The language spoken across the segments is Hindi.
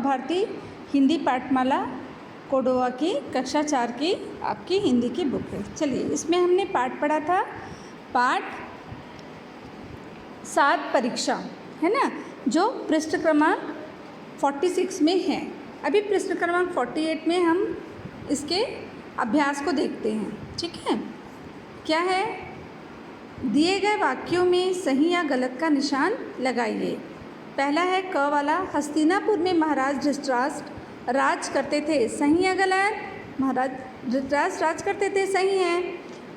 भारती हिंदी पाठमाला कोडोवा की कक्षा 4 की आपकी हिंदी की बुक है। चलिए, इसमें हमने पाठ पढ़ा था, पाठ 7 परीक्षा, है ना, जो पृष्ठ क्रमांक 46 में है। अभी पृष्ठ क्रमांक 48 में हम इसके अभ्यास को देखते हैं। ठीक है, क्या है? दिए गए वाक्यों में सही या गलत का निशान लगाइए। पहला है क वाला, हस्तिनापुर में महाराज धृतराष्ट्र राज करते थे। सही या गलत? महाराज धृतराष्ट्र राज करते थे, सही है।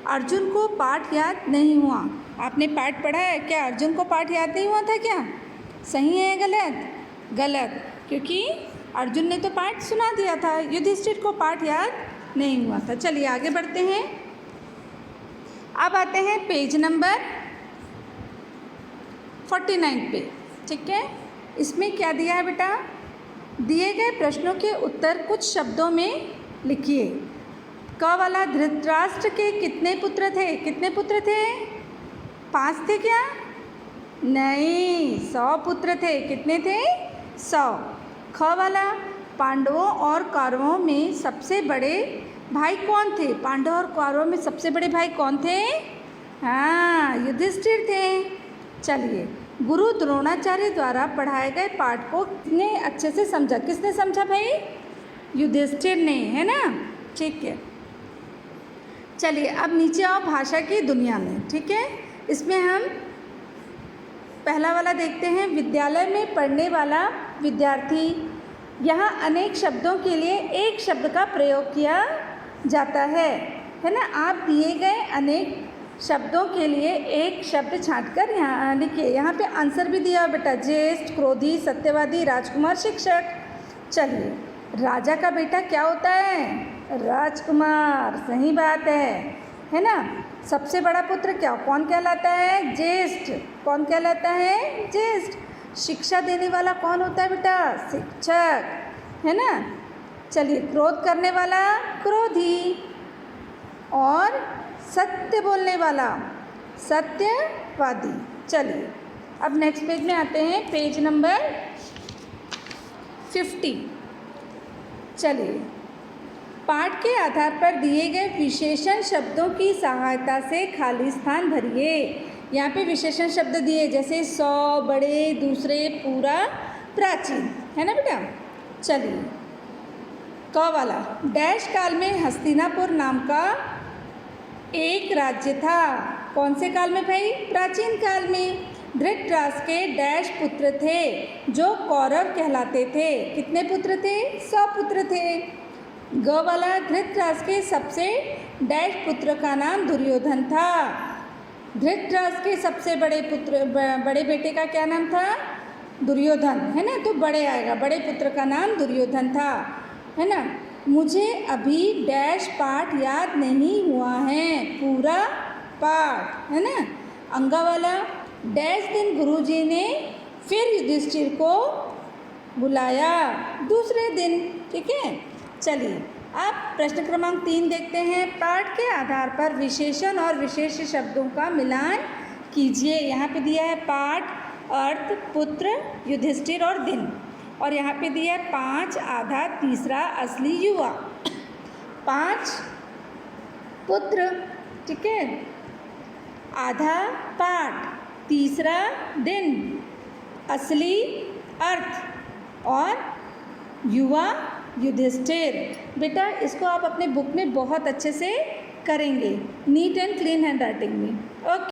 अर्जुन को पाठ याद नहीं हुआ। आपने पाठ पढ़ा है क्या? अर्जुन को पाठ याद नहीं हुआ था क्या? सही है या गलत? गलत, क्योंकि अर्जुन ने तो पाठ सुना दिया था, युधिष्ठिर को पाठ याद नहीं हुआ था। चलिए आगे बढ़ते हैं। अब आते हैं पेज नंबर 49 पे। ठीक है, इसमें क्या दिया है बेटा? दिए गए प्रश्नों के उत्तर कुछ शब्दों में लिखिए। क वाला, धृतराष्ट्र के कितने पुत्र थे? कितने पुत्र थे? 5 थे क्या? नहीं, 100 पुत्र थे। कितने थे? 100। ख वाला, पांडवों और कौरवों में सबसे बड़े भाई कौन थे? पांडवों और कौरवों में सबसे बड़े भाई कौन थे? हाँ, युधिष्ठिर थे। चलिए, गुरु द्रोणाचार्य द्वारा पढ़ाए गए पाठ को कितने अच्छे से समझा? किसने समझा भाई? युधिष्ठिर ने, है ना। ठीक है, चलिए अब नीचे आओ, भाषा की दुनिया में। ठीक है, इसमें हम पहला वाला देखते हैं। विद्यालय में पढ़ने वाला विद्यार्थी। यहाँ अनेक शब्दों के लिए एक शब्द का प्रयोग किया जाता है ना। आप दिए गए अनेक शब्दों के लिए एक शब्द छांटकर यहाँ लिखिए। यहाँ पे आंसर भी दिया बेटा, ज्येष्ठ, क्रोधी, सत्यवादी, राजकुमार, शिक्षक। चलिए, राजा का बेटा क्या होता है? राजकुमार, सही बात है ना। सबसे बड़ा पुत्र क्या, कौन कहलाता है? ज्येष्ठ। कौन कहलाता है? ज्येष्ठ। शिक्षा देने वाला कौन होता है बेटा? शिक्षक, है ना। चलिए, क्रोध करने वाला क्रोधी, और सत्य बोलने वाला सत्यवादी। चलिए अब नेक्स्ट पेज में आते हैं, पेज नंबर 50। चलिए, पाठ के आधार पर दिए गए विशेषण शब्दों की सहायता से खाली स्थान भरिए। यहाँ पे विशेषण शब्द दिए, जैसे 100, बड़े, दूसरे, पूरा, प्राचीन, है ना बेटा। चलिए, क वाला, डैश काल में हस्तिनापुर नाम का एक राज्य था। कौन से काल में भाई? प्राचीन काल में। धृतराष्ट्र के डैश पुत्र थे जो कौरव कहलाते थे। कितने पुत्र थे? 100 पुत्र थे। ग वाला, धृतराष्ट्र के सबसे डैश पुत्र का नाम दुर्योधन था। धृतराष्ट्र के सबसे बड़े बेटे का क्या नाम था? दुर्योधन, है ना। तो बड़े आएगा, बड़े पुत्र का नाम दुर्योधन था, है ना। मुझे अभी डैश पाठ याद नहीं हुआ है, पूरा पाठ, है ना। अंगा वाला, डैश दिन गुरुजी ने फिर युधिष्ठिर को बुलाया, दूसरे दिन। ठीक है, चलिए अब प्रश्न क्रमांक 3 देखते हैं। पाठ के आधार पर विशेषण और विशेष शब्दों का मिलान कीजिए। यहाँ पे दिया है पाठ, अर्थ, पुत्र, युधिष्ठिर और दिन। और यहाँ पे दिया है 5 आधा, तीसरा, असली, युवा। 5 पुत्र, ठीक है, आधा पाठ, तीसरा दिन, असली अर्थ, और युवा युधिष्ठिर। बेटा इसको आप अपने बुक में बहुत अच्छे से करेंगे, neat and clean hand writing में। ओके।